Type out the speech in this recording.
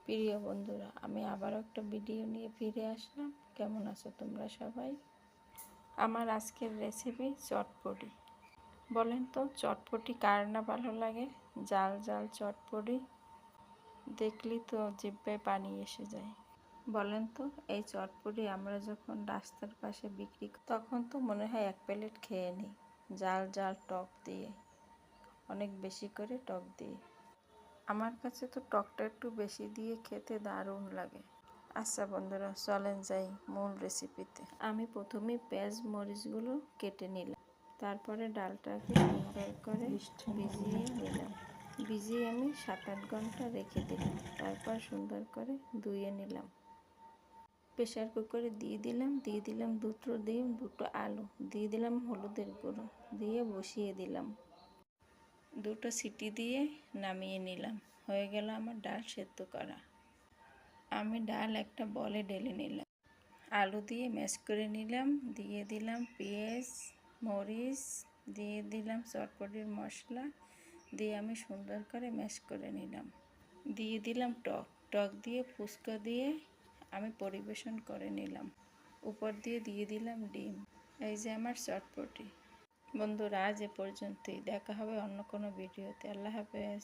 প্রিয় বন্ধুরা, আমি আবারও একটা ভিডিও নিয়ে ফিরে আসলাম। কেমন আছো তোমরা সবাই? আমার আজকের রেসিপি চটপটি। বলেন তো, চটপটি কার না ভালো লাগে? জাল জাল চটপটি দেখলি তো জিহ্বায় পানি এসে যায়। বলেন তো, এই চটপটি আমরা যখন রাস্তার পাশে বিক্রি তখন তো মনে হয় এক প্লেট খেয়ে নিই, জাল জাল টক দিয়ে, অনেক বেশি করে টক দিয়ে। আমার কাছে তো টকটা একটু বেশি দিয়ে খেতে দারুণ লাগে। আচ্ছা বন্ধুরা, চলেন যাই মূল রেসিপিতে। আমি প্রথমে পেঁয়াজ মরিচগুলো কেটে নিলাম, তারপরে ডালটাকে সুন্দর করে ভিজিয়ে নিলাম। ভিজিয়ে আমি 7-8 ঘন্টা রেখে দিলাম, তারপর সুন্দর করে ধুয়ে নিলাম। প্রেশার কুকারে দিয়ে দিলাম দুটো আলু, দিয়ে দিলাম হলুদের গুঁড়ো, দিয়ে বসিয়ে দিলাম। 2টো সিটি দিয়ে নামিয়ে নিলাম। হয়ে গেল আমার ডাল সেদ্ধ করা। আমি ডাল একটা বলে ঢেলে নিলাম, আলু দিয়ে ম্যাশ করে নিলাম, দিয়ে দিলাম পেঁয়াজ মরিচ, দিয়ে দিলাম চটপটির মশলা, দিয়ে আমি সুন্দর করে ম্যাশ করে নিলাম। দিয়ে দিলাম টক দিয়ে ফুচকা দিয়ে আমি পরিবেশন করে নিলাম। উপর দিয়ে দিলাম ডিম। এই যে আমার চটপটি। বন্ধুরা, আজ এ পর্যন্তই। দেখা হবে অন্য কোনো ভিডিওতে। আল্লাহ হাফেজ।